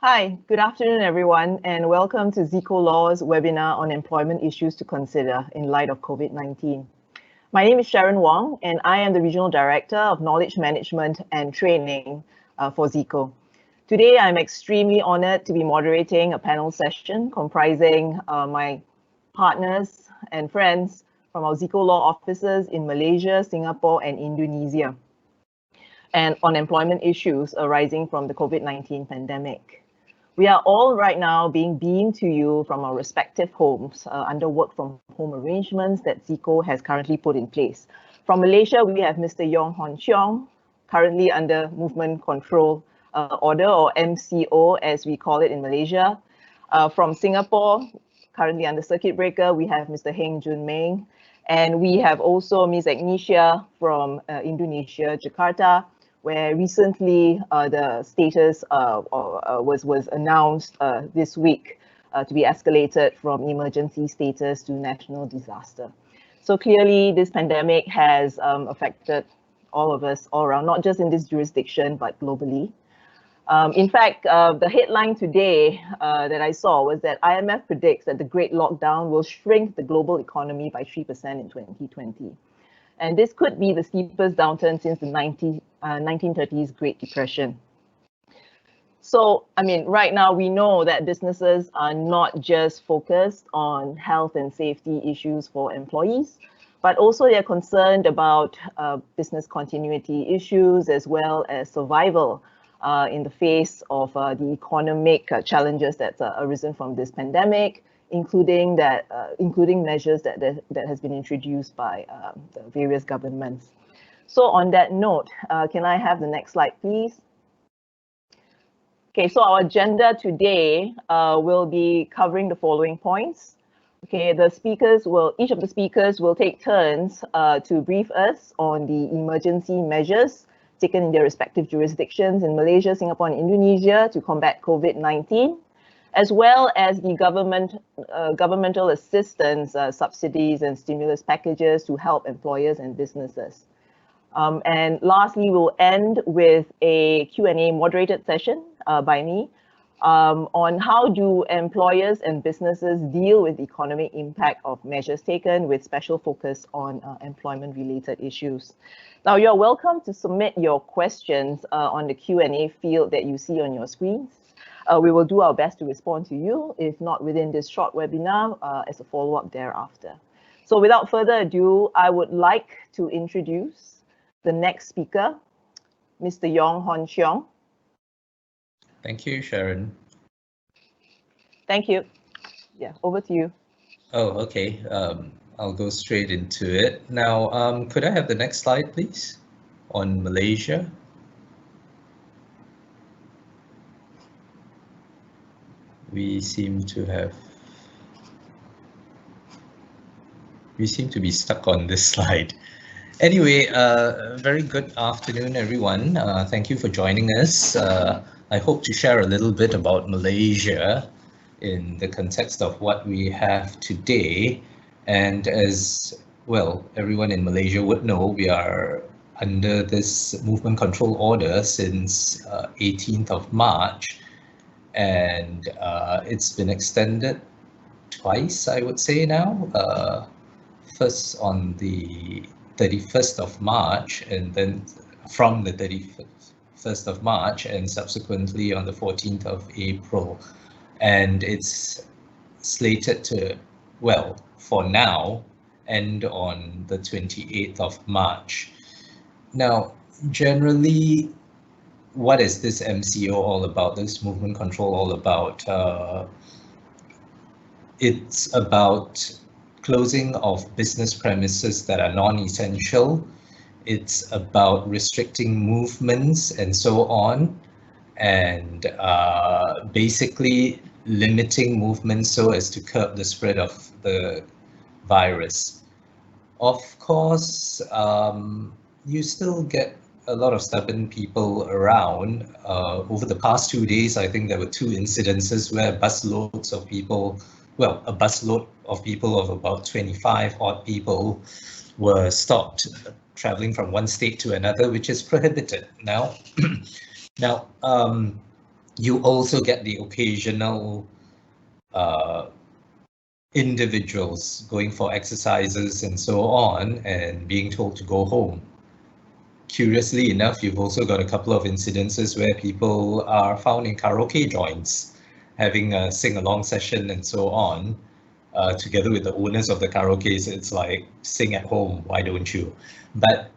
Hi, good afternoon, everyone, and welcome to ZICO Law's webinar on employment issues to consider in light of COVID-19. My name is Sharon Wong, and I am the Regional Director of Knowledge Management and Training for ZICO. Today, I'm extremely honored to be moderating a panel session comprising my partners and friends from our ZICO Law offices in Malaysia, Singapore, and Indonesia, and on employment issues arising from the COVID-19 pandemic. We are all right now being beamed to you from our respective homes under work from home arrangements that ZICO has currently put in place. From Malaysia, we have Mr. Yong Hon Cheong, currently under Movement Control Order, or MCO as we call it in Malaysia. From Singapore, currently under Circuit Breaker, we have Mr. Heng Jun Meng. And we have also Ms. Agnesia from Indonesia, Jakarta, where recently the status was announced this week to be escalated from emergency status to national disaster. So clearly, this pandemic has affected all of us all around, not just in this jurisdiction, but globally. In fact, the headline today that I saw was that IMF predicts that the Great Lockdown will shrink the global economy by 3% in 2020. And this could be the steepest downturn since the 1930s Great Depression. So, I mean, right now we know that businesses are not just focused on health and safety issues for employees, but also they're concerned about business continuity issues as well as survival in the face of the economic challenges that's arisen from this pandemic, including measures that has been introduced by the various governments. So on that note, can I have the next slide, please? Okay, so our agenda today will be covering the following points. Okay, each of the speakers will take turns to brief us on the emergency measures taken in their respective jurisdictions in Malaysia, Singapore, and Indonesia to combat COVID-19, as well as the governmental assistance, subsidies, and stimulus packages to help employers and businesses. And lastly, we'll end with a Q&A moderated session by me on how do employers and businesses deal with the economic impact of measures taken, with special focus on employment-related issues. Now, you're welcome to submit your questions on the Q&A field that you see on your screens. We will do our best to respond to you, if not within this short webinar, as a follow-up thereafter. So without further ado, I would like to introduce the next speaker, Mr. Yong Hon Cheong. Thank you, Sharon. Thank you. Yeah, over to you. Oh, okay. I'll go straight into it. Now, could I have the next slide, please, on Malaysia? We seem to be stuck on this slide. Anyway, very good afternoon, everyone. Thank you for joining us. I hope to share a little bit about Malaysia in the context of what we have today. And as well, everyone in Malaysia would know, we are under this movement control order since 18th of March. And it's been extended twice, I would say now. First on the 31st of March, and then from the 31st of March, and subsequently on the 14th of April. And it's slated to, well, for now, end on the 28th of March. Now, generally, what is this MCO all about, this movement control all about? It's about closing of business premises that are non-essential. It's about restricting movements and so on, and basically limiting movements so as to curb the spread of the virus. Of course, you still get a lot of stubborn people around. Over the past 2 days, I think there were 2 incidences where busloads of people, well, a busload of people of about 25 odd people were stopped traveling from one state to another, which is prohibited now. You also get the occasional individuals going for exercises and so on and being told to go home. Curiously enough, you've also got a couple of incidences where people are found in karaoke joints having a sing-along session and so on, together with the owners of the karaoke. It's like, sing at home, why don't you? But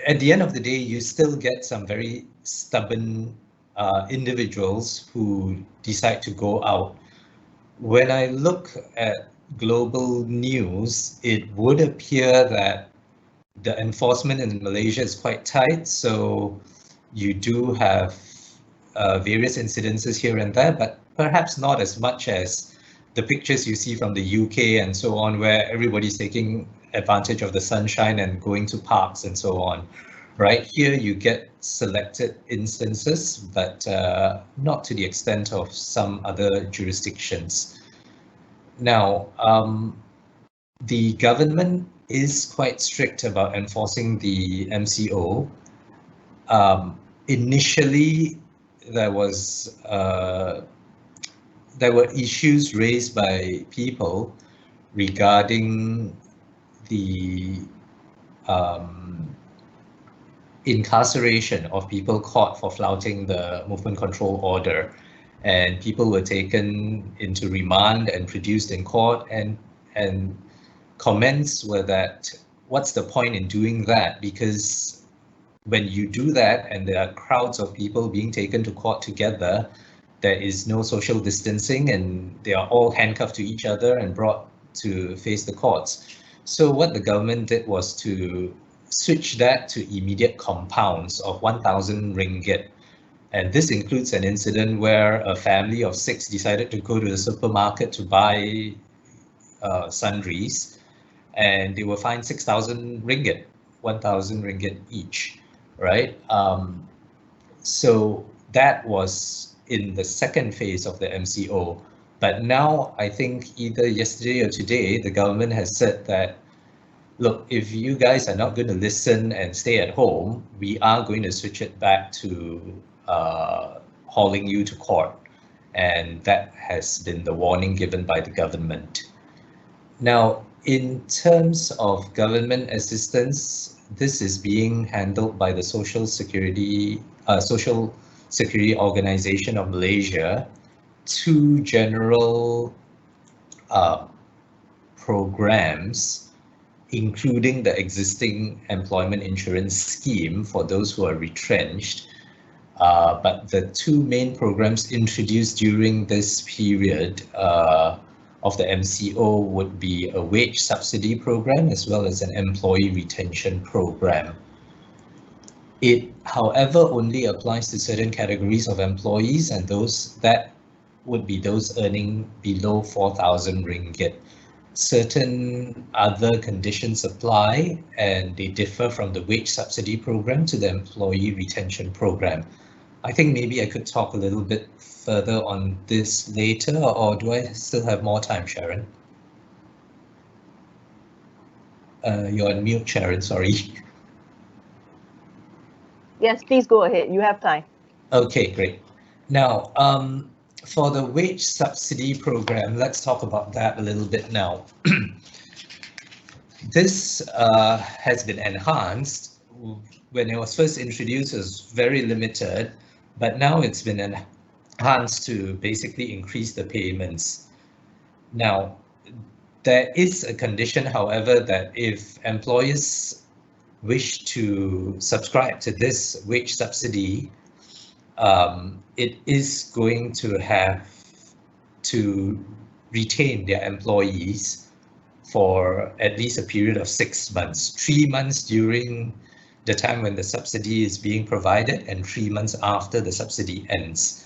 at the end of the day, you still get some very stubborn individuals who decide to go out. When I look at global news, it would appear that the enforcement in Malaysia is quite tight, so you do have various incidences here and there, but perhaps not as much as the pictures you see from the UK and so on, where everybody's taking advantage of the sunshine and going to parks and so on. Right here, you get selected instances, but not to the extent of some other jurisdictions. Now, the government is quite strict about enforcing the MCO. Initially, there were issues raised by people regarding the incarceration of people caught for flouting the movement control order, and people were taken into remand and produced in court, and comments were that what's the point in doing that, because when you do that and there are crowds of people being taken to court together, there is no social distancing and they are all handcuffed to each other and brought to face the courts. So what the government did was to switch that to immediate compounds of 1,000 ringgit. And this includes an incident where a family of 6 decided to go to the supermarket to buy sundries, and they were fined 6,000 ringgit, 1,000 ringgit each, right? So that was in the second phase of the MCO. But now I think either yesterday or today, the government has said that, look, if you guys are not going to listen and stay at home, we are going to switch it back to hauling you to court. And that has been the warning given by the government. Now, in terms of government assistance, this is being handled by the Social Security Organization of Malaysia. 2 general programs, including the existing employment insurance scheme for those who are retrenched. But the 2 main programs introduced during this period of the MCO would be a wage subsidy program as well as an employee retention program. It, however, only applies to certain categories of employees, and that would be those earning below 4,000 ringgit. Certain other conditions apply, and they differ from the wage subsidy program to the employee retention program. I think maybe I could talk a little bit further on this later, or do I still have more time, Sharon? You're on mute, Sharon, sorry. Yes, please go ahead. You have time. Okay, great. Now, for the wage subsidy program, let's talk about that a little bit now. This has been enhanced. When it was first introduced, it was very limited, but now it's been enhanced to basically increase the payments. Now, there is a condition, however, that if employers wish to subscribe to this wage subsidy, it is going to have to retain their employees for at least a period of 6 months, 3 months during the time when the subsidy is being provided and 3 months after the subsidy ends.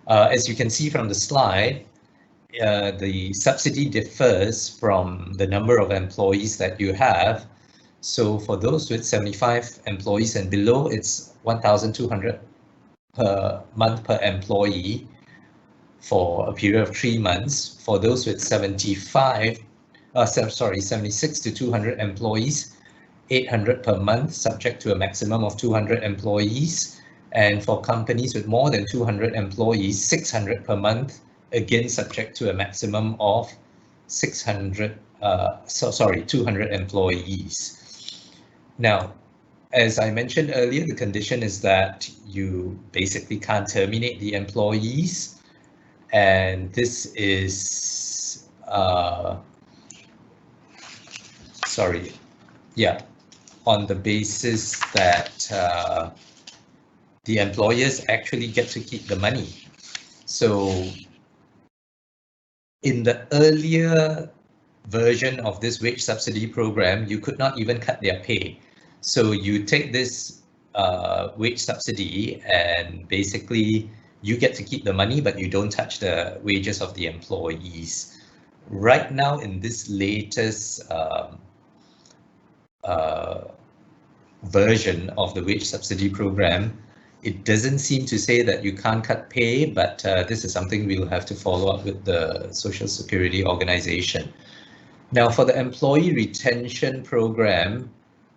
As you can see from the slide, the subsidy differs from the number of employees that you have. So for those with 75 employees and below, it's 1,200 per month per employee for a period of 3 months. For those with 76 to 200 employees, 800 per month, subject to a maximum of 200 employees. And for companies with more than 200 employees, 600 per month, again subject to a maximum of 200 employees. Now, as I mentioned earlier, the condition is that you basically can't terminate the employees, and this is on the basis that the employers actually get to keep the money. So in the earlier version of this wage subsidy program, you could not even cut their pay. So you take this wage subsidy and basically you get to keep the money, but you don't touch the wages of the employees. Right now, in this latest version of the wage subsidy program, it doesn't seem to say that you can't cut pay, but this is something we'll have to follow up with the Social Security organization. Now, for the employee retention program,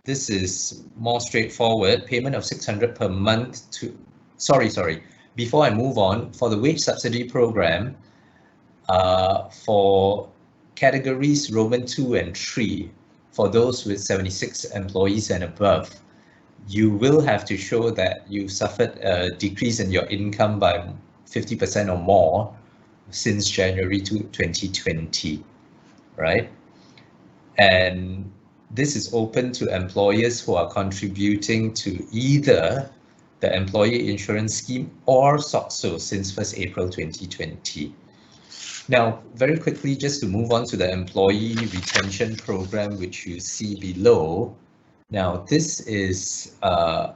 this is more straightforward. Payment of 600 per month to, before I move on, for the wage subsidy program, for categories Roman 2 and 3, for those with 76 employees and above, you will have to show that you suffered a decrease in your income by 50% or more since January 2020, right? And this is open to employers who are contributing to either the Employee Insurance Scheme or SOCSO since 1st April 2020. Now, very quickly, just to move on to the Employee Retention Program, which you see below. Now, this is a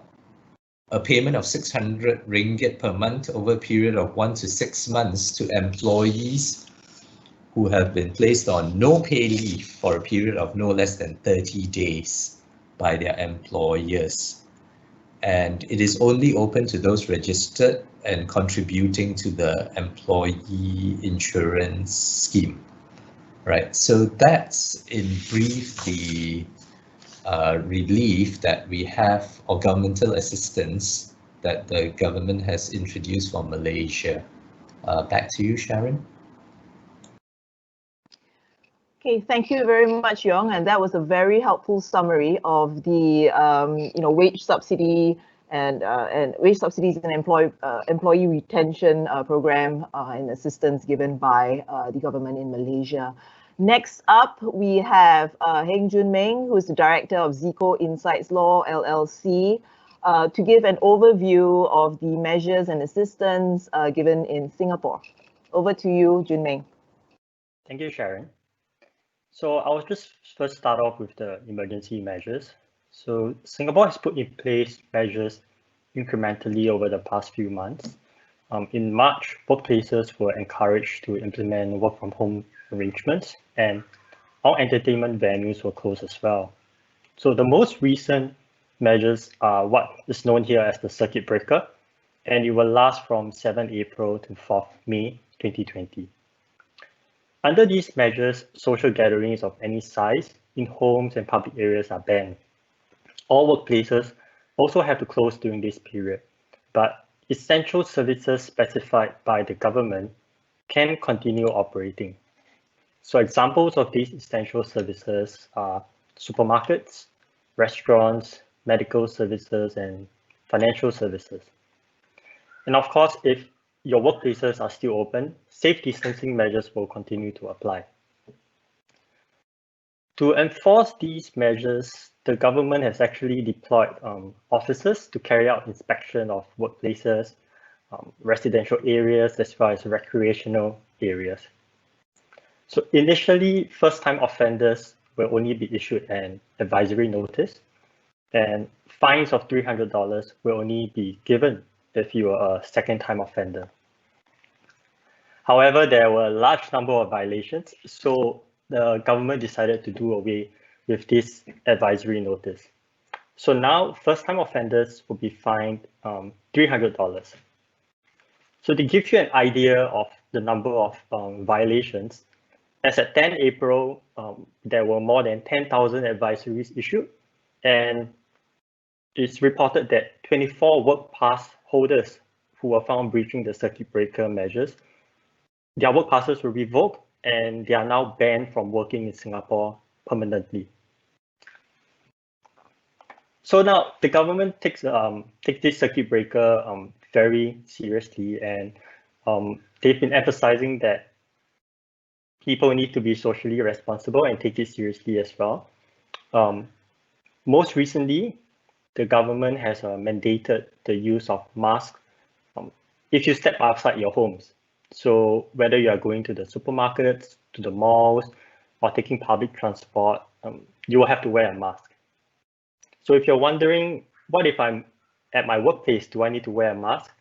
payment of 600 ringgit per month over a period of 1 to 6 months to employees who have been placed on no pay leave for a period of no less than 30 days by their employers. And it is only open to those registered and contributing to the employee insurance scheme, right? So that's in brief the relief that we have, or governmental assistance that the government has introduced for Malaysia. Back to you, Sharon. Okay, thank you very much, Yong, and that was a very helpful summary of the wage subsidy and wage subsidies and employee retention program and assistance given by the government in Malaysia. Next up, we have Heng Jun Meng, who is the director of ZICO Law LLC, to give an overview of the measures and assistance given in Singapore. Over to you, Jun Meng. Thank you, Sharon. So I'll just first start off with the emergency measures. So Singapore has put in place measures incrementally over the past few months. In March, workplaces were encouraged to implement work from home arrangements, and all entertainment venues were closed as well. So the most recent measures are what is known here as the circuit breaker, and it will last from 7 April to 4 May 2020. Under these measures, social gatherings of any size in homes and public areas are banned. All workplaces also have to close during this period, but essential services specified by the government can continue operating. So examples of these essential services are supermarkets, restaurants, medical services, and financial services. And of course, if your workplaces are still open, safe distancing measures will continue to apply. To enforce these measures, the government has actually deployed officers to carry out inspection of workplaces, residential areas, as well as recreational areas. So initially, first-time offenders will only be issued an advisory notice, and fines of $300 will only be given if you are a second-time offender. However, there were a large number of violations, so the government decided to do away with this advisory notice. So now first-time offenders will be fined $300. So to give you an idea of the number of violations, as at 10 April, there were more than 10,000 advisories issued, and it's reported that 24 work pass holders who were found breaching the circuit breaker measures, their work passes were revoked and they are now banned from working in Singapore permanently. So now the government takes this circuit breaker very seriously, and they've been emphasizing that people need to be socially responsible and take it seriously as well. Most recently, the government has mandated the use of masks if you step outside your homes. So whether you are going to the supermarkets, to the malls, or taking public transport, you will have to wear a mask. So if you're wondering, what if I'm at my workplace, do I need to wear a mask?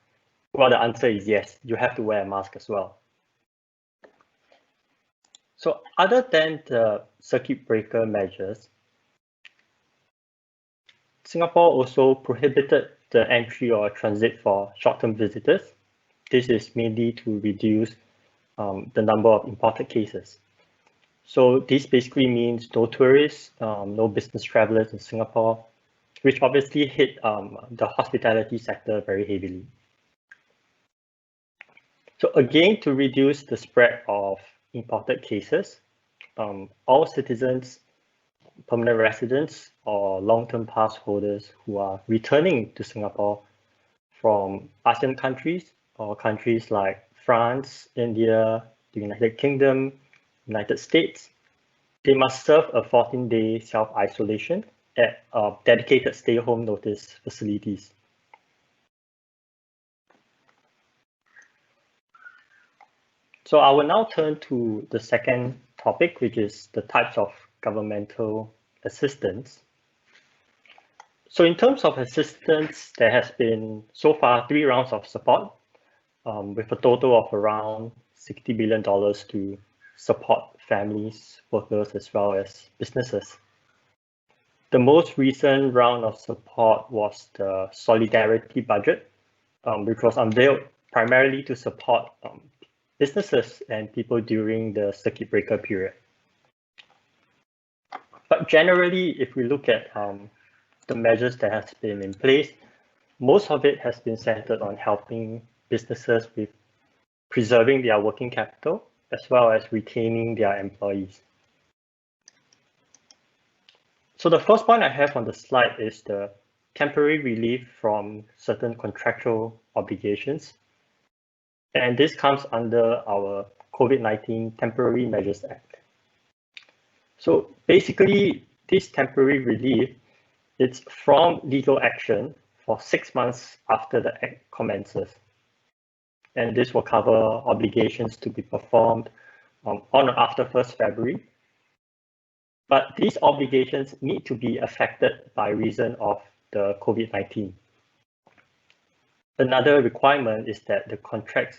Well, the answer is yes, you have to wear a mask as well. So other than the circuit breaker measures, Singapore also prohibited the entry or transit for short-term visitors. This is mainly to reduce the number of imported cases. So this basically means no tourists, no business travelers in Singapore, which obviously hit the hospitality sector very heavily. So again, to reduce the spread of imported cases, all citizens, permanent residents, or long-term pass holders who are returning to Singapore from ASEAN countries or countries like France, India, the United Kingdom, United States, they must serve a 14-day self-isolation at dedicated stay-home notice facilities. So I will now turn to the second topic, which is the types of governmental assistance. So in terms of assistance, there has been so far 3 rounds of support with a total of around $60 billion to support families, workers, as well as businesses. The most recent round of support was the Solidarity Budget, which was unveiled primarily to support businesses and people during the circuit breaker period. But generally, if we look at the measures that has been in place, most of it has been centered on helping businesses with preserving their working capital, as well as retaining their employees. So the first point I have on the slide is the temporary relief from certain contractual obligations. And this comes under our COVID-19 Temporary Measures Act. So basically, this temporary relief, it's from legal action for 6 months after the act commences. And this will cover obligations to be performed on or after 1st February. But these obligations need to be affected by reason of the COVID-19. Another requirement is that the contracts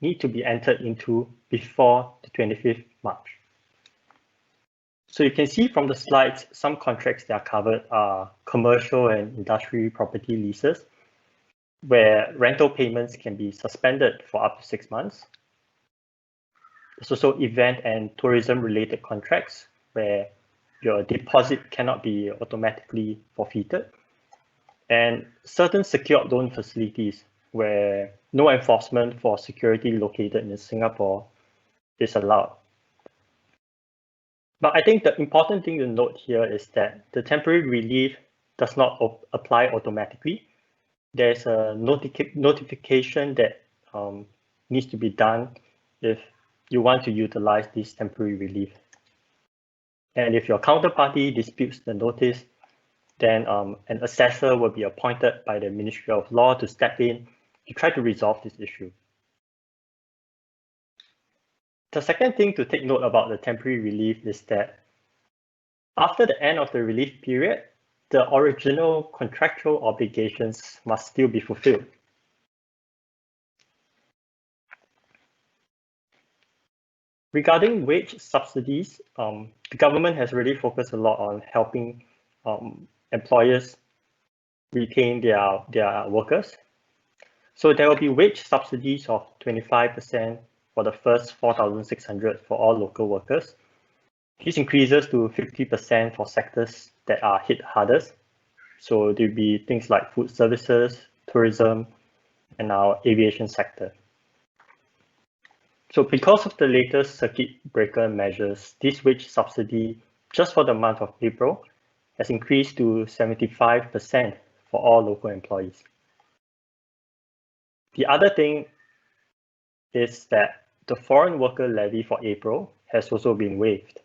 need to be entered into before the 25th March. So you can see from the slides, some contracts that are covered are commercial and industrial property leases, where rental payments can be suspended for up to 6 months. There's also event and tourism related contracts, where your deposit cannot be automatically forfeited, and certain secured loan facilities where no enforcement for security located in Singapore is allowed. But I think the important thing to note here is that the temporary relief does not apply automatically. There's a notification that needs to be done if you want to utilize this temporary relief. And if your counterparty disputes the notice, then an assessor will be appointed by the Ministry of Law to step in to try to resolve this issue. The second thing to take note about the temporary relief is that after the end of the relief period, the original contractual obligations must still be fulfilled. Regarding wage subsidies, the government has really focused a lot on helping employers retain their workers. So there will be wage subsidies of 25% for the first 4,600 for all local workers. This increases to 50% for sectors that are hit hardest. So there'll be things like food services, tourism, and our aviation sector. So because of the latest circuit breaker measures, this wage subsidy just for the month of April has increased to 75% for all local employees. The other thing is that the foreign worker levy for April has also been waived.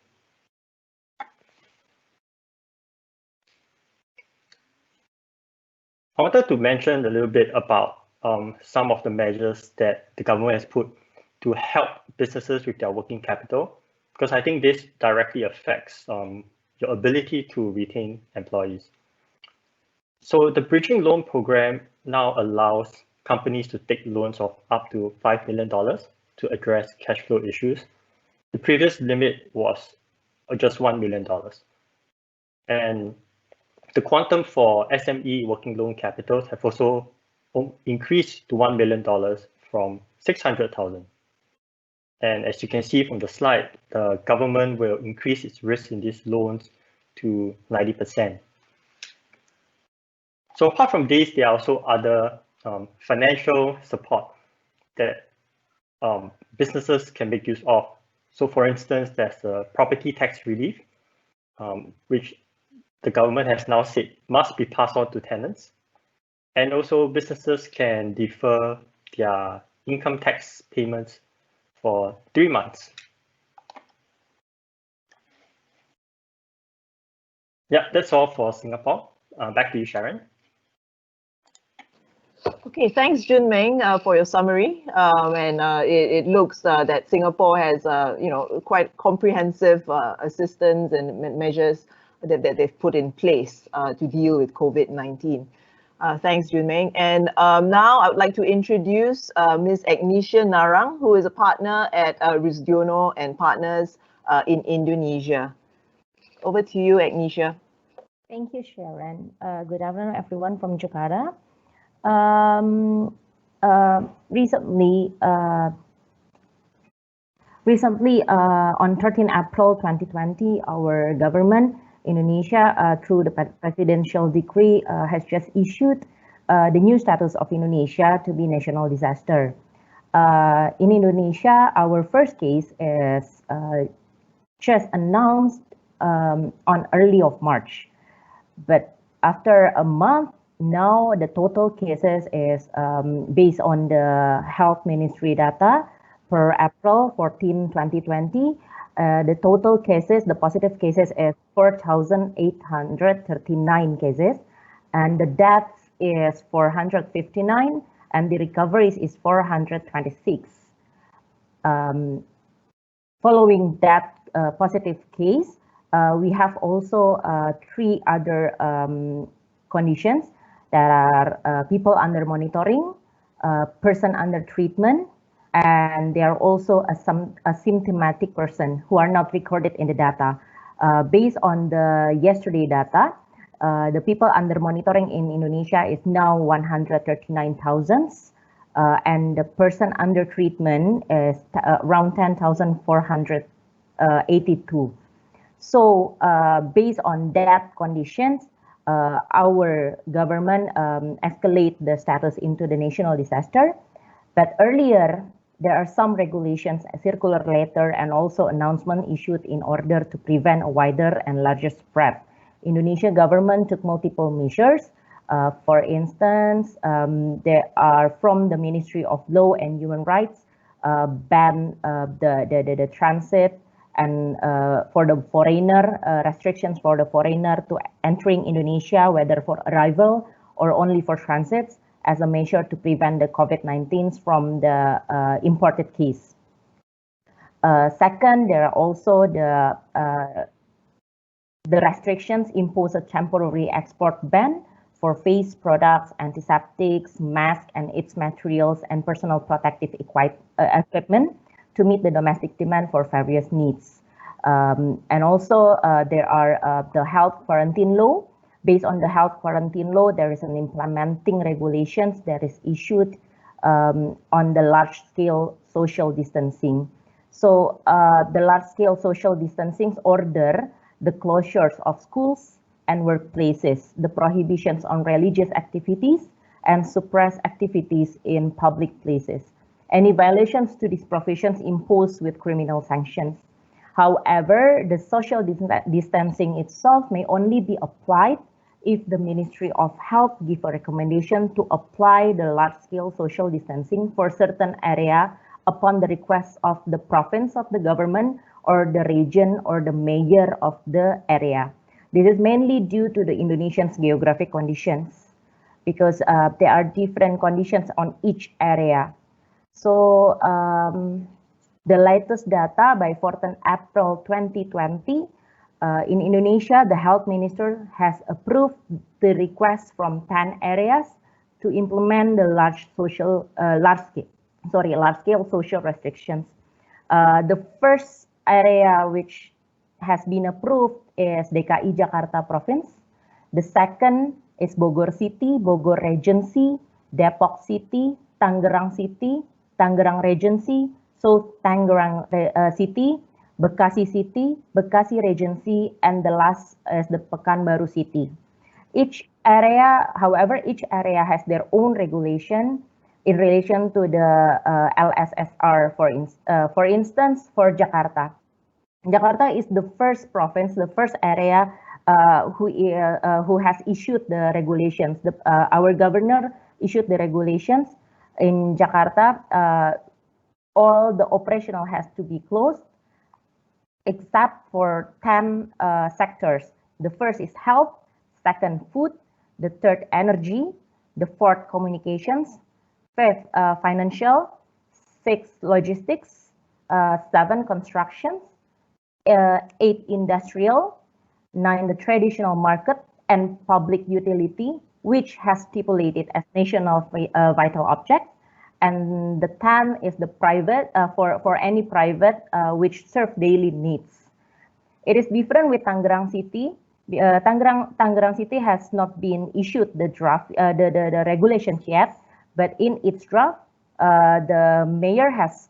I wanted to mention a little bit about some of the measures that the government has put to help businesses with their working capital, because I think this directly affects your ability to retain employees. So the bridging loan program now allows companies to take loans of up to $5 million to address cash flow issues. The previous limit was just $1 million. And the quantum for SME working loan capitals have also increased to $1 million from 600,000. And as you can see from the slide, the government will increase its risk in these loans to 90%. So apart from this, there are also other financial support that businesses can make use of. So for instance, there's a property tax relief, which the government has now said must be passed on to tenants. And also businesses can defer their income tax payments for 3 months. Yeah, that's all for Singapore. Back to you, Sharon. Okay, thanks, Jun Meng, for your summary. It looks that Singapore has, quite comprehensive assistance and measures that they've put in place to deal with COVID-19. Thanks, Jun Meng. And now I would like to introduce Ms. Agnesia Narang, who is a partner at Withdrawal and Partners in Indonesia. Over to you, Agnesia. Thank you, Sharon. Good afternoon, everyone from Jakarta. Recently, on 13 April 2020, our government, Indonesia, through the presidential decree, has just issued the new status of Indonesia to be national disaster. In Indonesia, our first case is just announced on early of March. But after a month, now the total cases is based on the Health Ministry data per April 14, 2020. The total cases, the positive cases is 4,839 cases, and the deaths is 459, and the recoveries is 426. Following that positive case, we have also 3 other conditions that are people under monitoring, person under treatment, and they are also a symptomatic person who are not recorded in the data. Based on the yesterday data, the people under monitoring in Indonesia is now 139,000, and the person under treatment is around 10,482. So based on that conditions, our government escalate the status into the national disaster. But earlier, there are some regulations, a circular letter, and also announcement issued in order to prevent a wider and larger spread. Indonesia government took multiple measures. For instance, there are from the Ministry of Law and Human Rights, ban the transit and for the foreigner, restrictions for the foreigner to entering Indonesia, whether for arrival or only for transits, as a measure to prevent the COVID-19 from the imported case. Second, there are also the restrictions impose a temporary export ban for face products, antiseptics, masks, and its materials, and personal protective equipment to meet the domestic demand for various needs. And also there are the health quarantine law. Based on the health quarantine law, there is an implementing regulations that is issued on the large-scale social distancing. So the large-scale social distancing order the closures of schools and workplaces, the prohibitions on religious activities, and suppress activities in public places. Any violations to these provisions imposed with criminal sanctions. However, the social distancing itself may only be applied if the Ministry of Health give a recommendation to apply the large-scale social distancing for certain area upon the request of the province of the government or the region or the mayor of the area. This is mainly due to the Indonesian's geographic conditions because there are different conditions on each area. So the latest data by 14 April 2020, in Indonesia, the health minister has approved the request from 10 areas to implement the large-scale social restrictions. The first area which has been approved is DKI Jakarta province. The second is Bogor City, Bogor Regency, Depok City, Tangerang City, Tangerang Regency, South Tangerang City, Bekasi City, Bekasi Regency, and the last is the Pekanbaru City. Each area has their own regulation in relation to the LSSR. For instance, for Jakarta. Jakarta is the first province, the first area who has issued the regulations. Our governor issued the regulations. In Jakarta, all the operational has to be closed except for 10 sectors. The first is health, second food, the third energy, the fourth communications, fifth financial, sixth logistics, seven constructions, eight industrial, nine the traditional market and public utility, which has stipulated as national vital object, and the 10 is the private for any private which serve daily needs. It is different with Tangerang City. Tangerang City has not been issued the draft, the regulations yet, but in its draft, the mayor has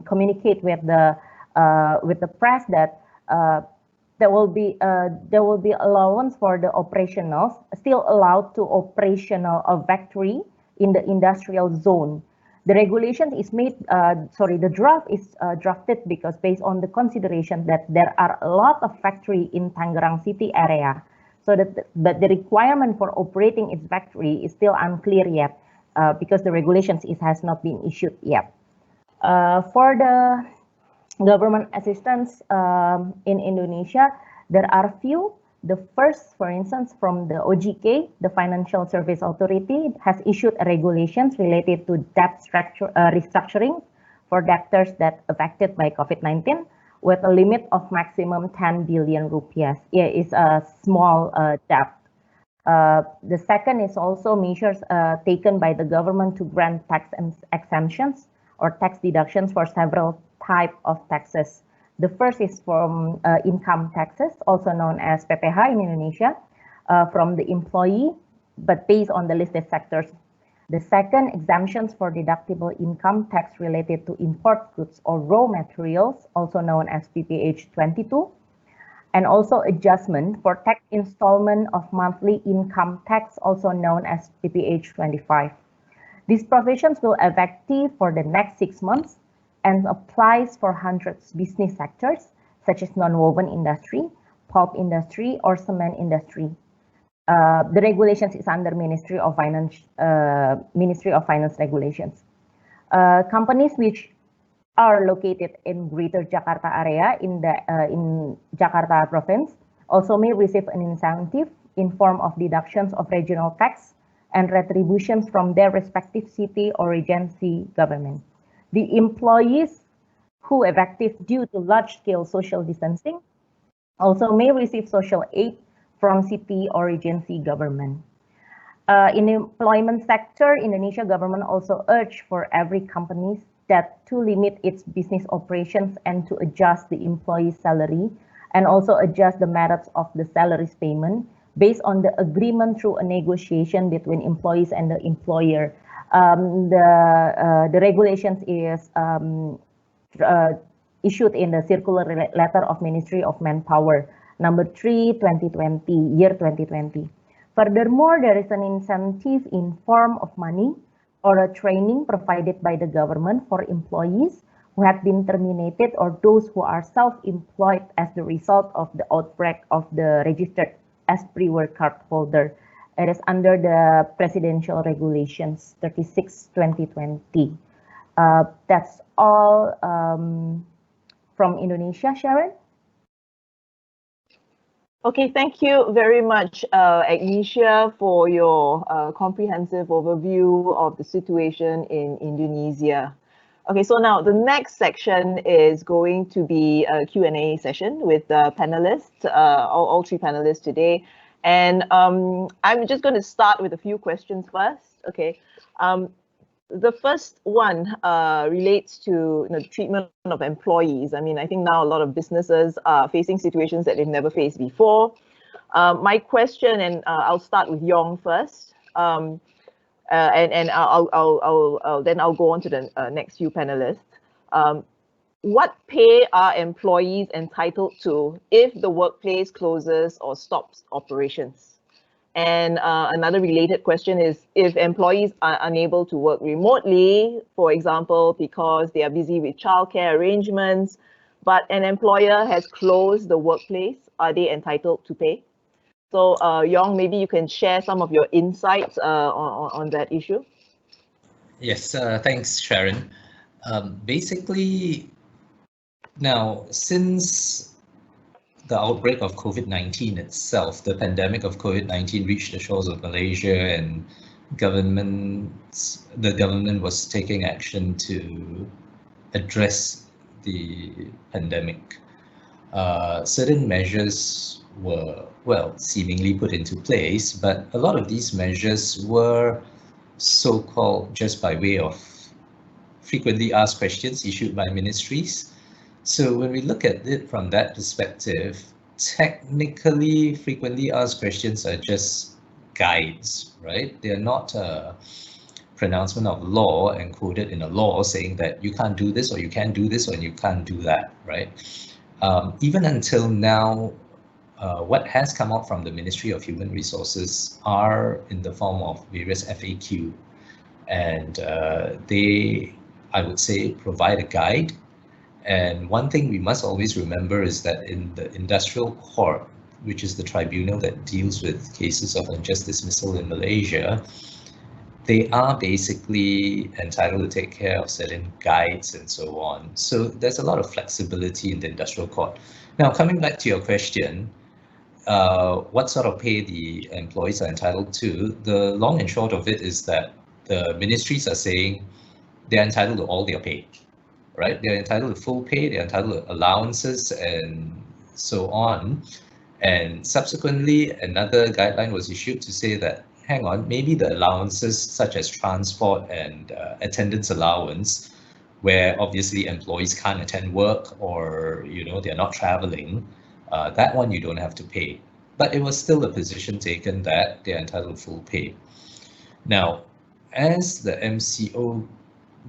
communicated with the press that there will be allowance for the operationals, still allowed to operational a factory in the industrial zone. The regulation is the draft is drafted because based on the consideration that there are a lot of factory in Tangerang City area, but the requirement for operating its factory is still unclear yet because the regulations has not been issued yet. For the government assistance in Indonesia, there are few. The first, for instance, from the OJK, the Financial Service Authority, has issued regulations related to debt restructuring for debtors that affected by COVID-19 with a limit of maximum 10 billion rupiah. Yeah, it's a small debt. The second is also measures taken by the government to grant tax exemptions or tax deductions for several types of taxes. The first is from income taxes, also known as PPH in Indonesia, from the employee, but based on the listed sectors. The second, exemptions for deductible income tax related to import goods or raw materials, also known as PPH 22, and also adjustment for tax installment of monthly income tax, also known as PPH 25. These provisions will effective for the next 6 months and applies for hundreds business sectors such as non-woven industry, pulp industry, or cement industry. The regulations is under Ministry of Finance regulations. Companies which are located in Greater Jakarta area in Jakarta province also may receive an incentive in form of deductions of regional tax and retributions from their respective city or regency government. The employees who effective due to large-scale social distancing also may receive social aid from city or regency government. In the employment sector, Indonesia government also urged for every company that to limit its business operations and to adjust the employee salary and also adjust the methods of the salaries payment based on the agreement through a negotiation between employees and the employer. The regulations is issued in the circular letter of Ministry of Manpower number 3/2020, year 2020. Furthermore, there is an incentive in form of money or a training provided by the government for employees who have been terminated or those who are self-employed as the result of the outbreak of the registered as pre-work card holder. It is under the Presidential Regulations 36/2020. That's all from Indonesia, Sharon. Okay, thank you very much, Agnesia, for your comprehensive overview of the situation in Indonesia. Okay, so now the next section is going to be a Q&A session with the panelists, all three panelists today. And I'm just going to start with a few questions first. Okay. The first one relates to the treatment of employees. I mean, I think now a lot of businesses are facing situations that they've never faced before. My question, and I'll start with Yong first, and then I'll go on to the next few panelists. What pay are employees entitled to if the workplace closes or stops operations? And another related question is, if employees are unable to work remotely, for example, because they are busy with childcare arrangements, but an employer has closed the workplace, are they entitled to pay? So Yong, maybe you can share some of your insights on that issue. Yes, thanks, Sharon. Basically, now, since the outbreak of COVID-19 itself, the pandemic of COVID-19 reached the shores of Malaysia, and the government was taking action to address the pandemic. Certain measures were, well, seemingly put into place, but a lot of these measures were so-called just by way of frequently asked questions issued by ministries. So when we look at it from that perspective, technically frequently asked questions are just guides, right? They're not a pronouncement of law and quoted in a law saying that you can't do this or you can do this or you can't do that, right? Even until now, what has come out from the Ministry of Human Resources are in the form of various FAQ, and they, I would say, provide a guide. And one thing we must always remember is that in the industrial court, which is the tribunal that deals with cases of unjust dismissal in Malaysia, they are basically entitled to take care of certain guides and so on. So there's a lot of flexibility in the industrial court. Now, coming back to your question, what sort of pay the employees are entitled to, the long and short of it is that the ministries are saying they're entitled to all their pay. Right, they're entitled to full pay, they're entitled to allowances and so on. And subsequently, another guideline was issued to say that, hang on, maybe the allowances such as transport and attendance allowance, where obviously employees can't attend work or, you know, they're not traveling, that one you don't have to pay. But it was still a position taken that they're entitled to full pay. Now, as the MCO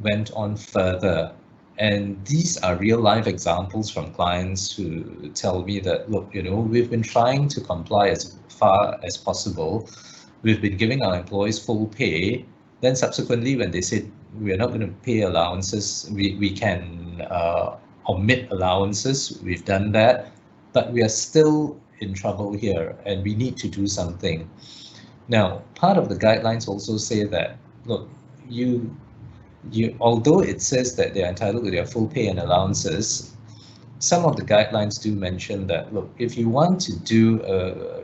went on further, and these are real life examples from clients who tell me that, look, you know, we've been trying to comply as far as possible. We've been giving our employees full pay. Then subsequently, when they said we're not going to pay allowances, we can omit allowances. We've done that, but we are still in trouble here and we need to do something. Now, part of the guidelines also say that, look, although it says that they're entitled to their full pay and allowances, some of the guidelines do mention that, look, if you want to do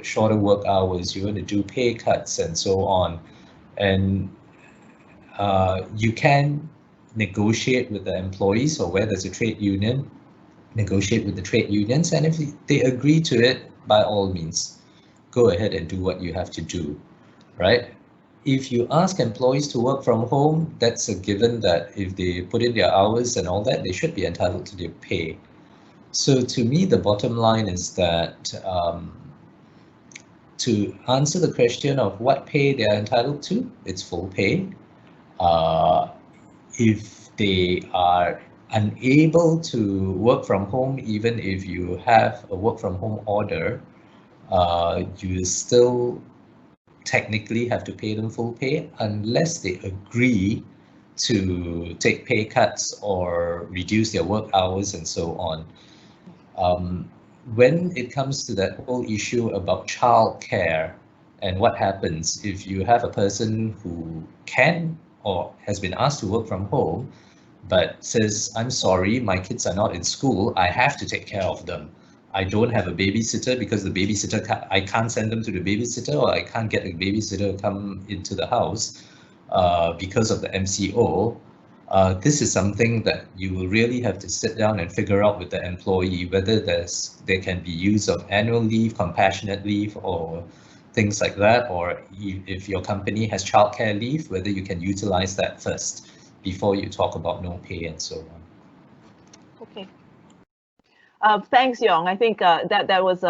shorter work hours, you want to do pay cuts and so on, and you can negotiate with the employees, or where there's a trade union, negotiate with the trade unions, and if they agree to it, by all means, go ahead and do what you have to do, right? If you ask employees to work from home, that's a given that if they put in their hours and all that, they should be entitled to their pay. So to me, the bottom line is that to answer the question of what pay they are entitled to, it's full pay. If they are unable to work from home, even if you have a work from home order, you still technically have to pay them full pay unless they agree to take pay cuts or reduce their work hours and so on. When it comes to that whole issue about childcare and what happens if you have a person who can or has been asked to work from home, but says, I'm sorry, my kids are not in school, I have to take care of them. I don't have a babysitter because the babysitter, I can't send them to the babysitter, or I can't get a babysitter to come into the house because of the MCO. This is something that you will really have to sit down and figure out with the employee whether there can be use of annual leave, compassionate leave, or things like that, or if your company has childcare leave, whether you can utilize that first before you talk about no pay and so on. Okay. Thanks, Yong. I think that was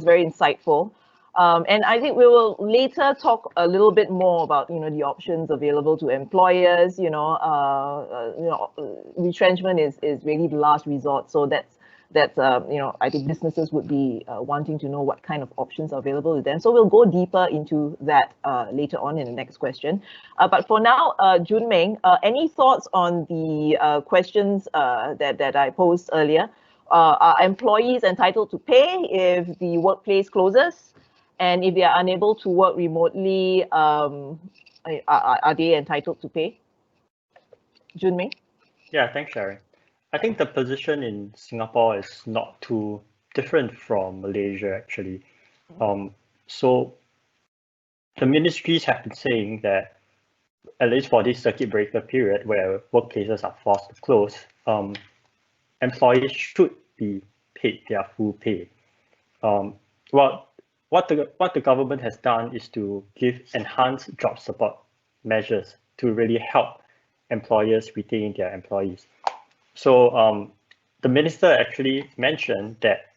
very insightful. And I think we will later talk a little bit more about the options available to employers. Retrenchment is really the last resort. So that's I think businesses would be wanting to know what kind of options are available to them. So we'll go deeper into that later on in the next question. But for now, Jun Meng, any thoughts on the questions that I posed earlier? Are employees entitled to pay if the workplace closes? And if they are unable to work remotely, are they entitled to pay? Jun Meng? Yeah, thanks, Sharon. I think the position in Singapore is not too different from Malaysia, actually. So the ministries have been saying that, at least for this circuit breaker period where workplaces are forced to close, employees should be paid their full pay. What the government has done is to give enhanced job support measures to really help employers retain their employees. So the minister actually mentioned that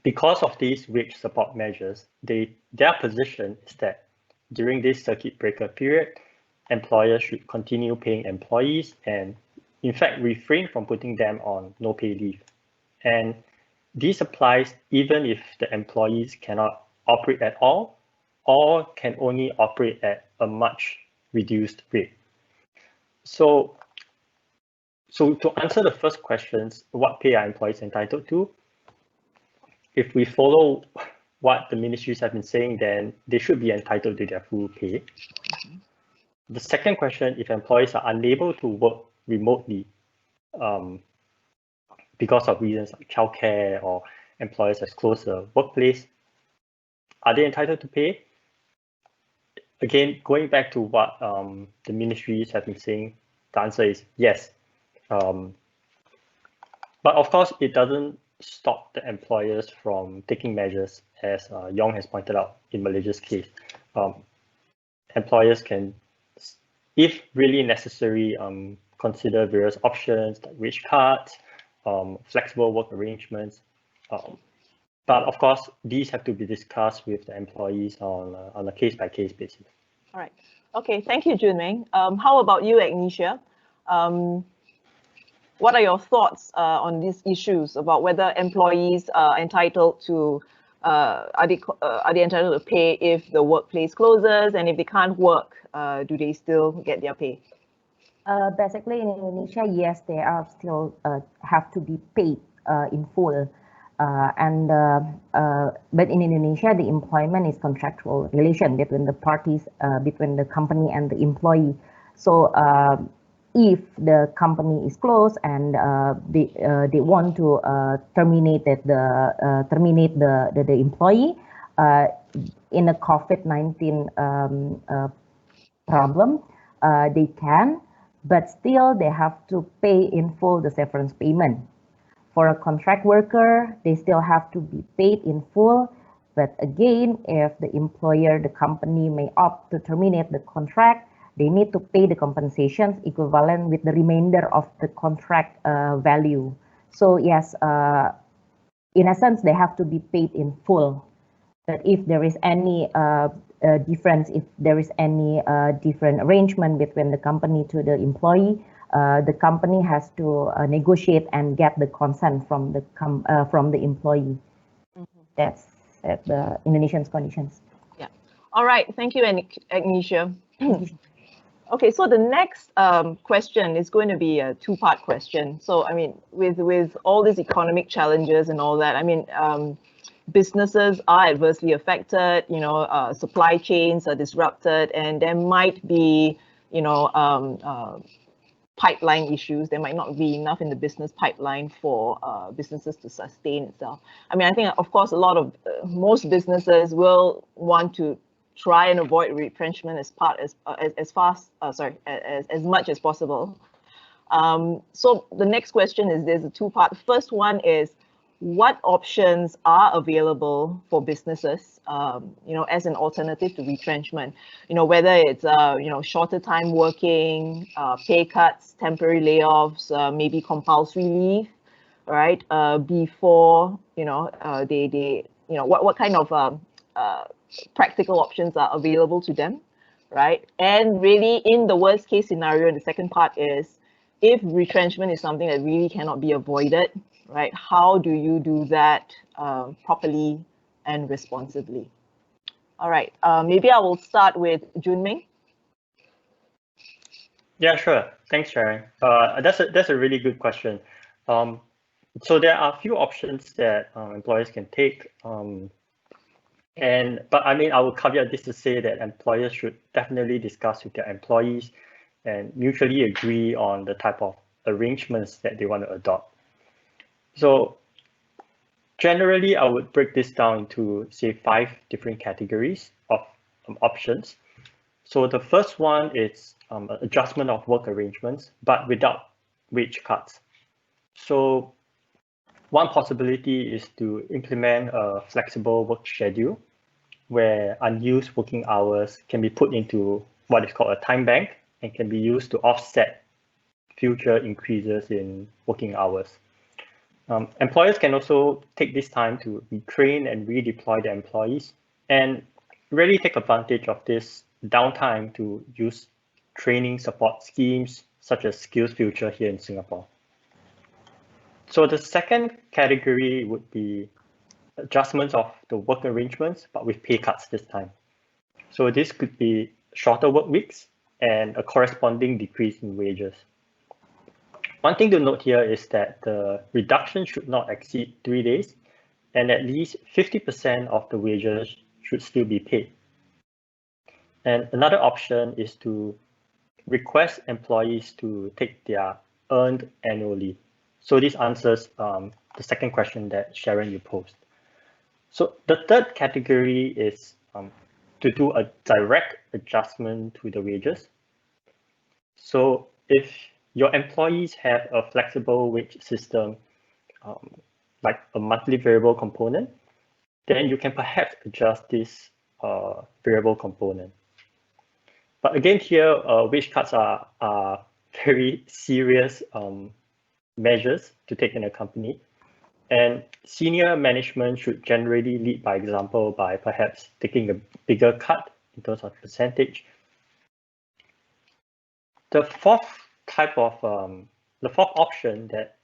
because of these wage support measures, their position is that during this circuit breaker period, employers should continue paying employees and in fact refrain from putting them on no pay leave. And this applies even if the employees cannot operate at all or can only operate at a much reduced rate. So to answer the first questions, what pay are employees entitled to? If we follow what the ministries have been saying, then they should be entitled to their full pay. The second question, if employees are unable to work remotely because of reasons like childcare or employers has closed the workplace, are they entitled to pay? Again, going back to what the ministries have been saying, the answer is yes. But of course, it doesn't stop the employers from taking measures, as Yong has pointed out in Malaysia's case. Employers can, if really necessary, consider various options like wage cuts, flexible work arrangements. But of course, these have to be discussed with the employees on a case-by-case basis. All right. Okay. Thank you, Jun Meng. How about you, Agnesia? What are your thoughts on these issues about whether employees are entitled to are they entitled to pay if the workplace closes, and if they can't work, do they still get their pay? Basically, in Indonesia, yes, they are still have to be paid in full. But in Indonesia, the employment is contractual relation between the parties, between the company and the employee. So if the company is closed and they want to terminate the employee in a COVID-19 problem, they can, but still they have to pay in full the severance payment. For a contract worker, they still have to be paid in full. But again, if the employer, the company may opt to terminate the contract, they need to pay the compensations equivalent with the remainder of the contract value. So yes, in a sense, they have to be paid in full. But if there is any difference, if there is any different arrangement between the company to the employee, the company has to negotiate and get the consent from the employee. Mm-hmm. That's the Indonesian conditions. Yeah. All right, thank you, Agnesia. Okay, so the next question is going to be a two-part question. So, I mean, with all these economic challenges and all that, I mean, businesses are adversely affected, you know, supply chains are disrupted, and there might be, you know, pipeline issues. There might not be enough in the business pipeline for businesses to sustain itself. I mean, I think, of course, a lot of most businesses will want to try and avoid retrenchment as much as possible. So the next question is, there's a two-part. The first one is, what options are available for businesses, you know, as an alternative to retrenchment? You know, whether it's you know, shorter time working, pay cuts, temporary layoffs, maybe compulsory leave, right? Before, you know, they you know, what kind of practical options are available to them, right? And really, in the worst case scenario, the second part is, if retrenchment is something that really cannot be avoided, right? How do you do that properly and responsibly? All right, maybe I will start with Junming. Yeah, sure. Thanks, Sharon. That's a really good question. So there are a few options that employers can take. But I mean, I will caveat this to say that employers should definitely discuss with their employees and mutually agree on the type of arrangements that they want to adopt. So generally, I would break this down into, say, 5 different categories of options. So the first one is adjustment of work arrangements, but without wage cuts. So one possibility is to implement a flexible work schedule where unused working hours can be put into what is called a time bank and can be used to offset future increases in working hours. Employers can also take this time to retrain and redeploy their employees and really take advantage of this downtime to use training support schemes such as Skills Future here in Singapore. So the second category would be adjustments of the work arrangements, but with pay cuts this time. So this could be shorter work weeks and a corresponding decrease in wages. One thing to note here is that the reduction should not exceed 3 days, and at least 50% of the wages should still be paid. And another option is to request employees to take their earned annual leave. So this answers the second question that Sharon, you posed. So the third category is to do a direct adjustment to the wages. So if your employees have a flexible wage system, like a monthly variable component, then you can perhaps adjust this variable component. But again, here, wage cuts are very serious measures to take in a company. And senior management should generally lead by example by perhaps taking a bigger cut in terms of percentage. The fourth option that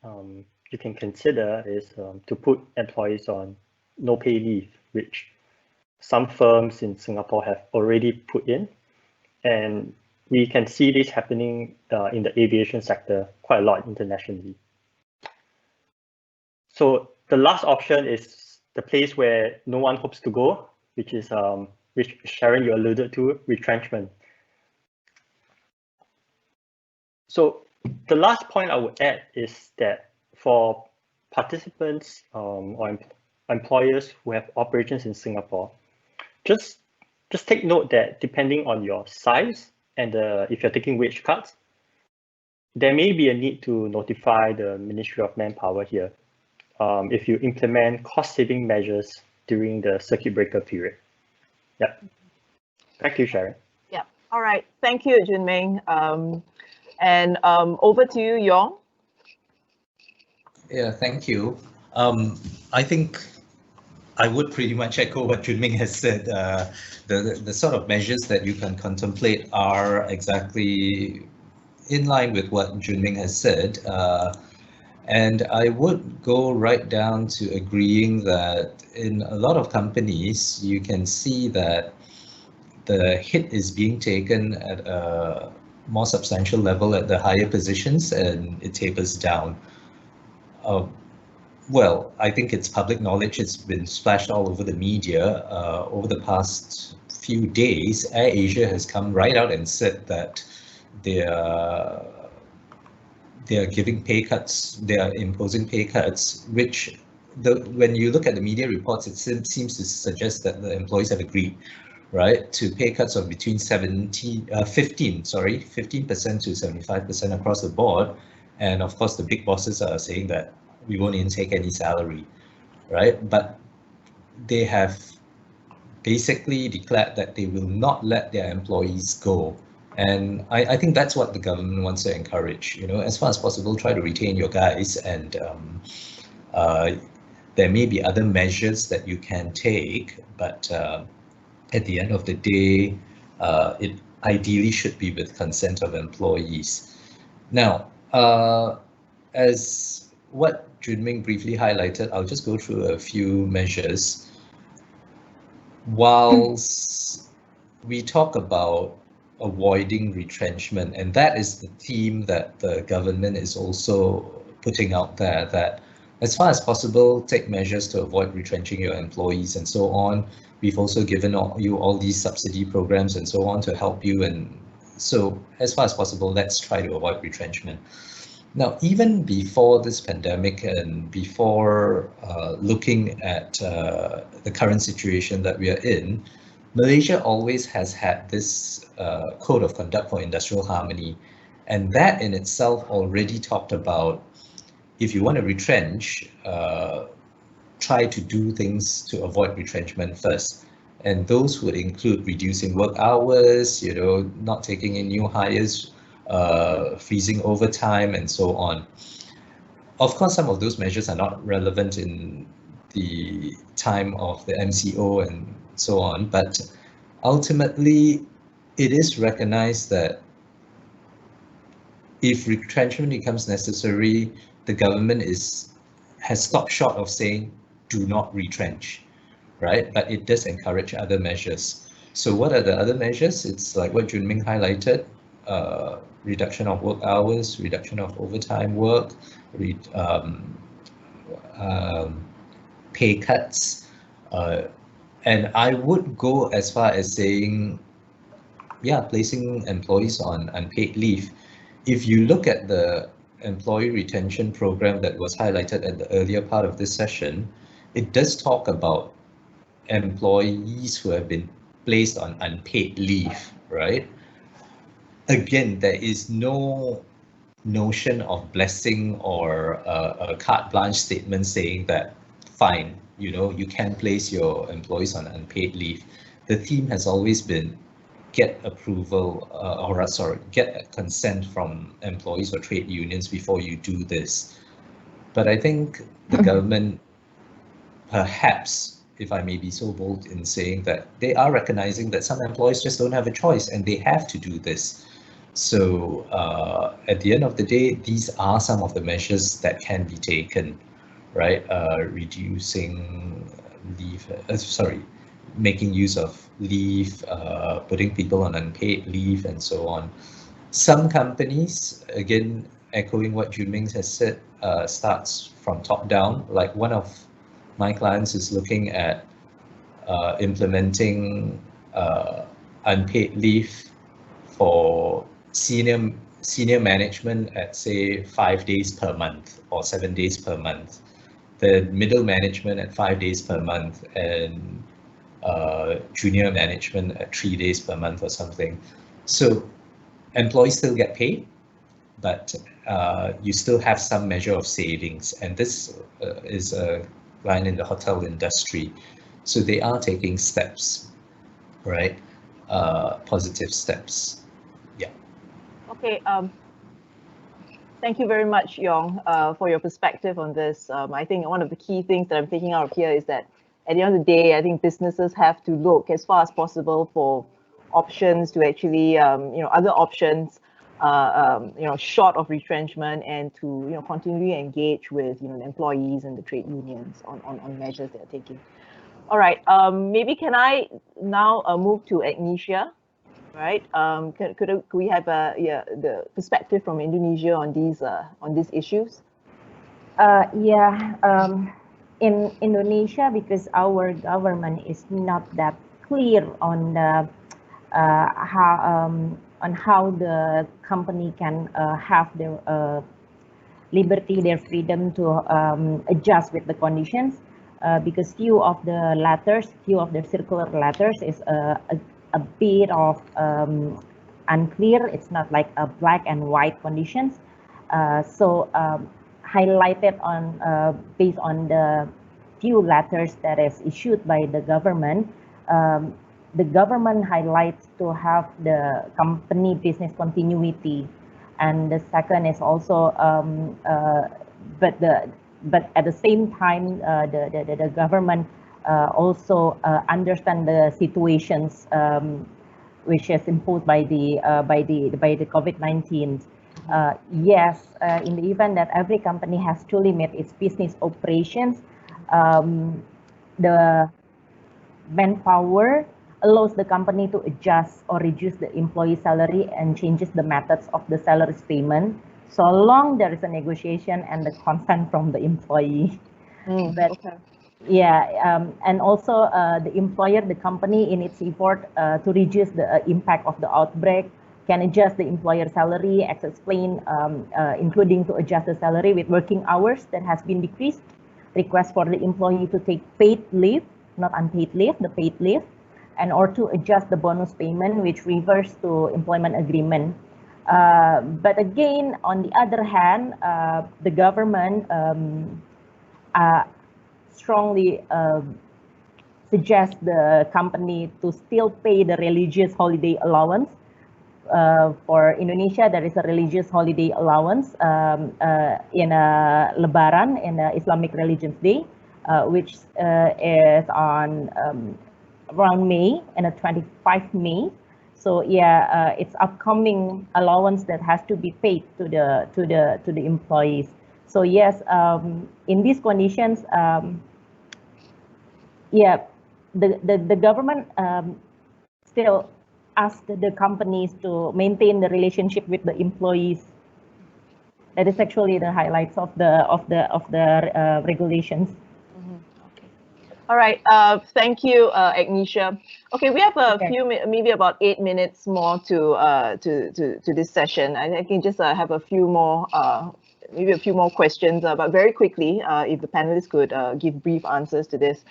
you can consider is to put employees on no pay leave, which some firms in Singapore have already put in. And we can see this happening in the aviation sector quite a lot internationally. So the last option is the place where no one hopes to go, which is which Sharon, you alluded to, retrenchment. So the last point I would add is that for participants or employers who have operations in Singapore, just take note that depending on your size and if you're taking wage cuts, there may be a need to notify the Ministry of Manpower here if you implement cost-saving measures during the circuit breaker period. Yeah. Back to you, Sharon. Yeah. All right. Thank you, Junming. And over to you, Yong. Yeah, thank you. I think I would pretty much echo what Junming has said. The sort of measures that you can contemplate are exactly in line with what Junming has said. And I would go right down to agreeing that in a lot of companies, you can see that the hit is being taken at a more substantial level at the higher positions and it tapers down. Well, I think it's public knowledge. It's been splashed all over the media over the past few days. AirAsia has come right out and said that they are giving pay cuts. They are imposing pay cuts, which when you look at the media reports, it seems to suggest that the employees have agreed, right, to pay cuts of between 15% to 75% across the board. And of course, the big bosses are saying that we won't even take any salary, right? But they have basically declared that they will not let their employees go. And I think that's what the government wants to encourage, as far as possible, try to retain your guys. And there may be other measures that you can take, but at the end of the day, it ideally should be with consent of employees. Now, as what Junming briefly highlighted, I'll just go through a few measures. Whilst we talk about avoiding retrenchment, and that is the theme that the government is also putting out there, that as far as possible, take measures to avoid retrenching your employees and so on. We've also given you all these subsidy programs and so on to help you. And so as far as possible, let's try to avoid retrenchment. Now, even before this pandemic and before looking at the current situation that we are in, Malaysia always has had this code of conduct for industrial harmony. And that in itself already talked about, if you want to retrench, try to do things to avoid retrenchment first. And those would include reducing work hours, not taking in new hires, freezing overtime, and so on. Of course, some of those measures are not relevant in the time of the MCO and so on, but ultimately, it is recognized that if retrenchment becomes necessary, the government has stopped short of saying, do not retrench, right? But it does encourage other measures. So what are the other measures? It's like what Junming highlighted, reduction of work hours, reduction of overtime work, pay cuts. And I would go as far as saying, placing employees on unpaid leave. If you look at the employee retention program that was highlighted at the earlier part of this session, it does talk about employees who have been placed on unpaid leave, right? Again, there is no notion of blessing or a carte blanche statement saying that, fine, you can place your employees on unpaid leave. The theme has always been get approval get consent from employees or trade unions before you do this. But I think the government, perhaps, if I may be so bold in saying that, they are recognizing that some employees just don't have a choice and they have to do this. So at the end of the day, these are some of the measures that can be taken, right? Reducing leave, making use of leave, putting people on unpaid leave, and so on. Some companies, again, echoing what Junming has said, starts from top down. Like one of my clients is looking at implementing unpaid leave for senior management at, say, 5 days per month or 7 days per month. The middle management at 5 days per month, and junior management at 3 days per month or something. So employees still get paid, but you still have some measure of savings. And this is a line in the hotel industry. So they are taking steps, right? Positive steps. Yeah. Okay. Thank you very much, Yong, for your perspective on this. I think one of the key things that I'm taking out of here is that at the end of the day, I think businesses have to look as far as possible for options to actually, other options, short of retrenchment, and to, continually engage with, the employees and the trade unions on measures they're taking. All right. Maybe can I now move to Indonesia? Right. Could we have the perspective from Indonesia on these issues? Yeah, in Indonesia, because our government is not that clear on the how the company can have their liberty, their freedom to adjust with the conditions, because few of the circular letters is a bit of unclear. It's not like a black and white conditions. So highlighted on based on the few letters that is issued by the government highlights to have the company business continuity, and the second is also but at the same time the government also understand the situations which is imposed by the COVID-19. Yes, in the event that every company has to limit its business operations, the manpower allows the company to adjust or reduce the employee salary and changes the methods of the salaries payment, so long there is a negotiation and the consent from the employee. Okay. Yeah, and also the employer, the company, in its effort to reduce the impact of the outbreak, can adjust the employer salary, as explained, including to adjust the salary with working hours that has been decreased, request for the employee to take paid leave, not unpaid leave, the paid leave, and or to adjust the bonus payment, which refers to employment agreement. But again, on the other hand, the government strongly suggest the company to still pay the religious holiday allowance. For Indonesia, there is a religious holiday allowance in Lebaran, in Islamic Religions Day, which is on around May, and 25 May. So yeah, it's upcoming allowance that has to be paid to the employees. So yes, in these conditions, yeah, the government still ask the companies to maintain the relationship with the employees. That is actually the highlights of the regulations. Okay. All right. Thank you, Agnesia. Okay, we have a few, maybe about 8 minutes more to this session. I can just have a few more, maybe a few more questions, but very quickly, if the panelists could give brief answers to this.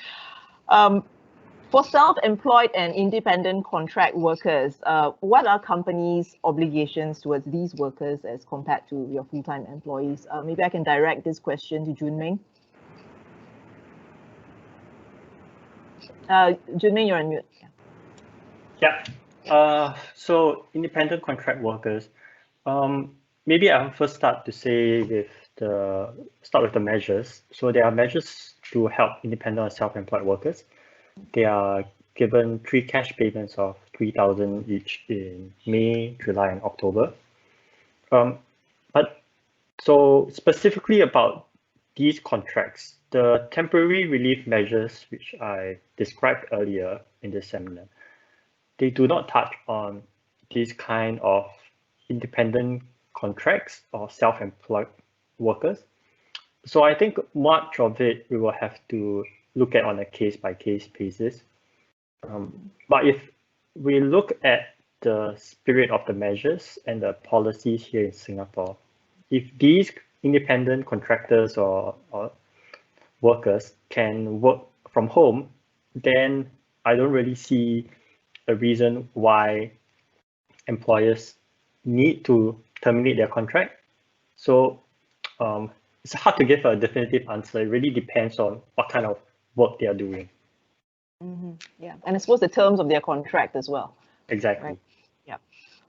For self-employed and independent contract workers, what are companies' obligations towards these workers as compared to your full-time employees? Maybe I can direct this question to Junming. Junming, you're on mute. Yeah. So independent contract workers, maybe I'll first start with the measures. So there are measures to help independent and self-employed workers. They are given 3 cash payments of 3,000 each in May, July, and October. But so specifically about these contracts, the temporary relief measures, which I described earlier in this seminar, they do not touch on these kind of independent contracts or self-employed workers. So I think much of it we will have to look at on a case-by-case basis. But if we look at the spirit of the measures and the policies here in Singapore, if these independent contractors or workers can work from home, then I don't really see a reason why employers need to terminate their contract. So it's hard to give a definitive answer. It really depends on what kind of work they are doing. Yeah, and I suppose the terms of their contract as well. Exactly. Right? Yeah.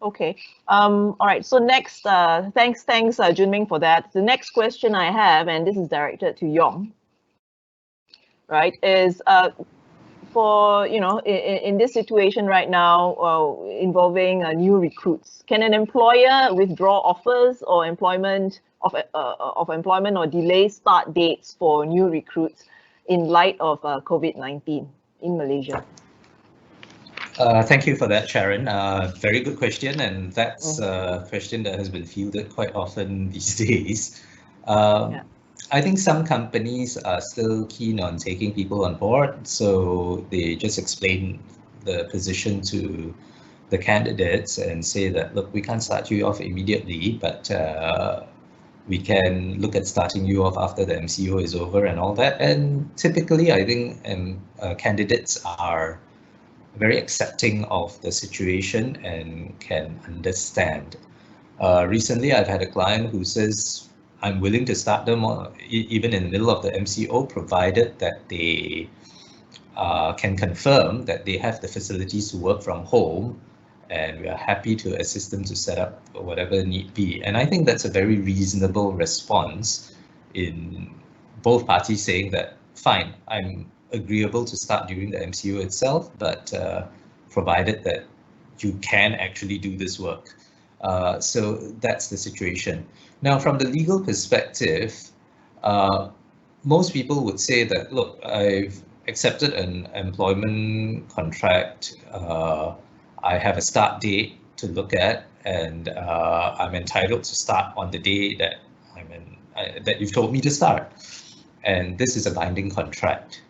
Okay. All right. So next, thanks, Junming, for that. The next question I have, and this is directed to Yong, right, is for, in this situation right now involving new recruits, can an employer withdraw offers or employment or delay start dates for new recruits in light of COVID-19 in Malaysia? Thank you for that, Sharon. Very good question, and that's a question that has been fielded quite often these days. I think some companies are still keen on taking people on board, so they just explain the position to the candidates and say that, look, we can't start you off immediately, but we can look at starting you off after the MCO is over and all that. And typically, I think candidates are very accepting of the situation and can understand. Recently, I've had a client who says, I'm willing to start them even in the middle of the MCO, provided that they can confirm that they have the facilities to work from home, and we are happy to assist them to set up whatever need be. And I think that's a very reasonable response in both parties saying that, fine, I'm agreeable to start during the MCO itself, but provided that you can actually do this work. So that's the situation. Now, from the legal perspective, most people would say that, look, I've accepted an employment contract, I have a start date to look at, and I'm entitled to start on the day that that you've told me to start. And this is a binding contract.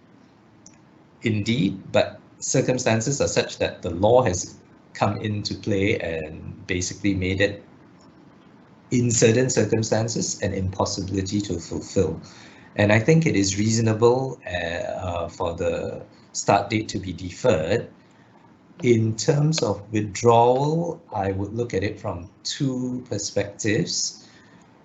Indeed, but circumstances are such that the law has come into play and basically made it, in certain circumstances, an impossibility to fulfill. And I think it is reasonable for the start date to be deferred. In terms of withdrawal, I would look at it from two perspectives.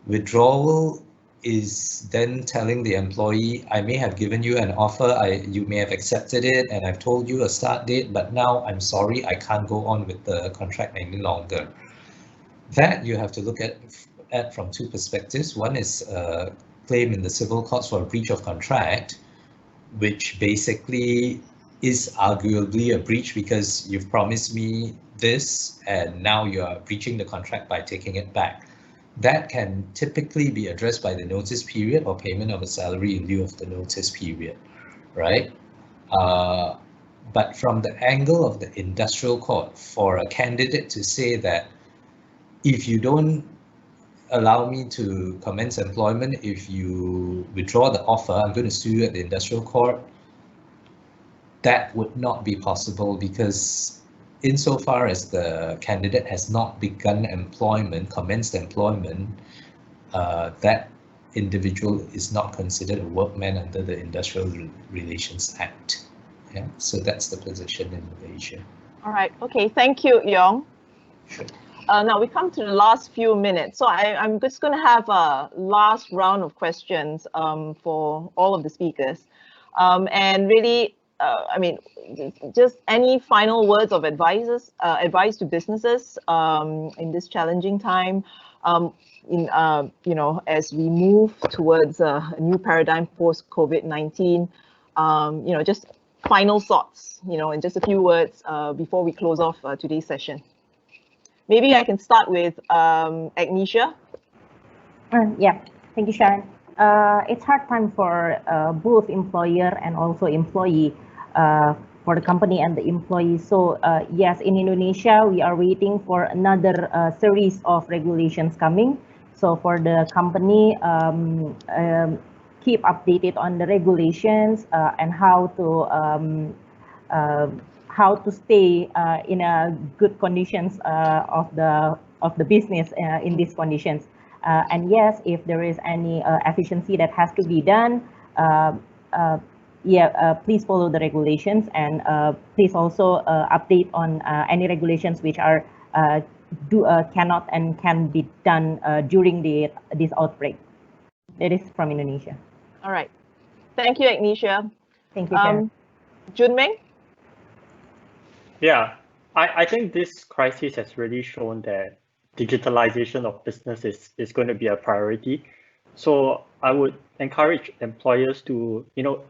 Withdrawal is then telling the employee, I may have given you an offer, you may have accepted it, and I've told you a start date, but now I'm sorry, I can't go on with the contract any longer. That you have to look at from two perspectives. One is a claim in the civil courts for a breach of contract, which basically is arguably a breach because you've promised me this and now you are breaching the contract by taking it back. That can typically be addressed by the notice period or payment of a salary in lieu of the notice period, right? But from the angle of the industrial court, for a candidate to say that if you don't allow me to commence employment, if you withdraw the offer, I'm going to sue you at the industrial court, that would not be possible because insofar as the candidate has not begun employment, commenced employment, that individual is not considered a workman under the Industrial Relations Act. Yeah, so that's the position in Malaysia. All right. Okay. Thank you, Yong. Sure. Now we come to the last few minutes. So I'm just going to have a last round of questions for all of the speakers. And really, I mean, just any final words of advice to businesses in this challenging time, you know, as we move towards a new paradigm post COVID-19, you know, just final thoughts, you know, in just a few words before we close off today's session. Maybe I can start with Agnesia. Yeah, thank you, Sharon. It's hard time for both employer and also employee, for the company and the employee. So yes, in Indonesia, we are waiting for another series of regulations coming. So for the company, keep updated on the regulations and how to stay in a good conditions of the business in these conditions. And yes, if there is any efficiency that has to be done, please follow the regulations, and please also update on any regulations which are cannot and can be done during this outbreak. That is from Indonesia. All right. Thank you, Agnesia. Thank you, Sharon. Junmeng? Yeah, I think this crisis has really shown that digitalization of business is going to be a priority. So I would encourage employers to, you know,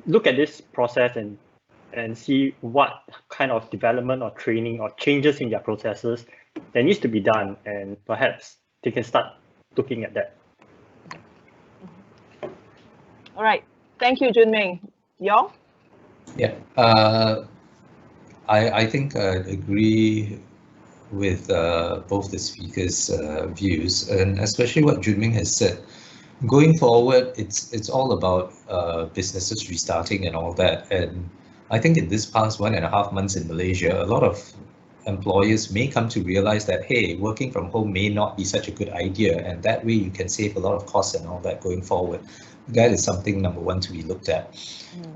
look at this process and see what kind of development or training or changes in their processes that needs to be done, and perhaps they can start looking at that. All right. Thank you, Junmeng. Yong? Yeah, I think I agree with both the speakers' views, and especially what Junming has said. Going forward, it's all about businesses restarting and all that. And I think in this past 1.5 months in Malaysia, a lot of employers may come to realize that, hey, working from home may not be such a good idea, and that way you can save a lot of costs and all that going forward. That is something number one to be looked at.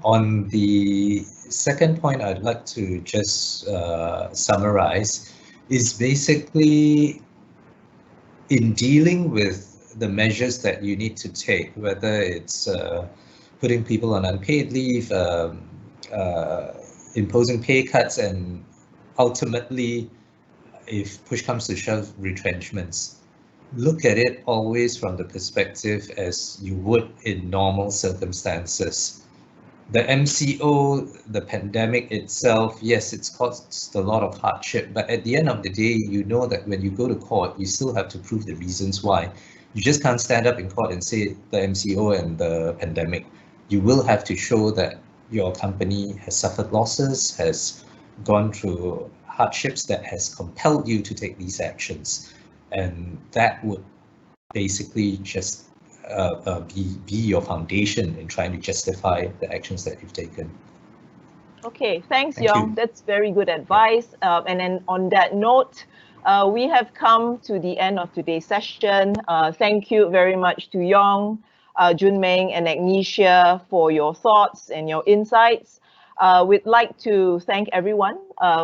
On the second point, I'd like to just summarize is basically in dealing with the measures that you need to take, whether it's putting people on unpaid leave, imposing pay cuts, and ultimately, if push comes to shove, retrenchments. Look at it always from the perspective as you would in normal circumstances. The MCO, the pandemic itself, yes, it's caused a lot of hardship, but at the end of the day, you know that when you go to court, you still have to prove the reasons why. You just can't stand up in court and say the MCO and the pandemic. You will have to show that your company has suffered losses, has gone through hardships that has compelled you to take these actions. And that would basically just be your foundation in trying to justify the actions that you've taken. Okay, thanks, Yong. That's very good advice. And then on that note, we have come to the end of today's session. Thank you very much to Yong, Junming, and Agnesia for your thoughts and your insights. We'd like to thank everyone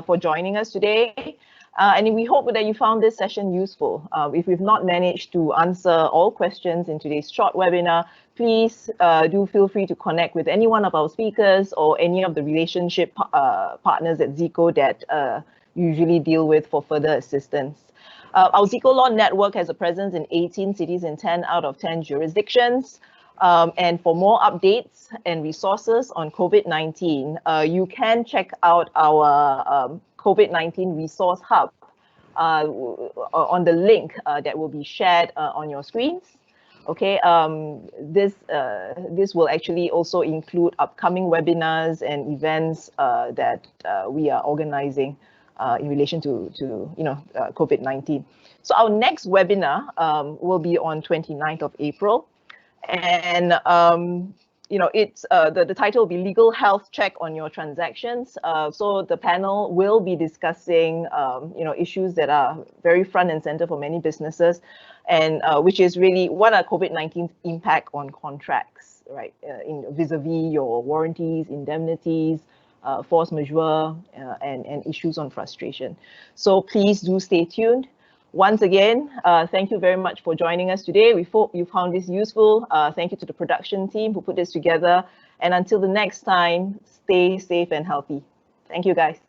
for joining us today. And we hope that you found this session useful. If we've not managed to answer all questions in today's short webinar, please do feel free to connect with any one of our speakers or any of the relationship partners at ZICO that usually deal with for further assistance. Our ZICO Law network has a presence in 18 cities in 10 out of 10 jurisdictions. And for more updates and resources on COVID-19, you can check out our COVID-19 Resource Hub on the link that will be shared on your screens. Okay, this will actually also include upcoming webinars and events that we are organizing in relation to COVID-19. So our next webinar will be on 29th of April. And it's the title will be Legal Health Check on Your Transactions. So the panel will be discussing issues that are very front and center for many businesses, and which is really what are COVID-19's impact on contracts, right? Vis-a-vis your warranties, indemnities, force majeure, and issues on frustration. So please do stay tuned. Once again, thank you very much for joining us today. We hope you found this useful. Thank you to the production team who put this together. And until the next time, stay safe and healthy. Thank you, guys.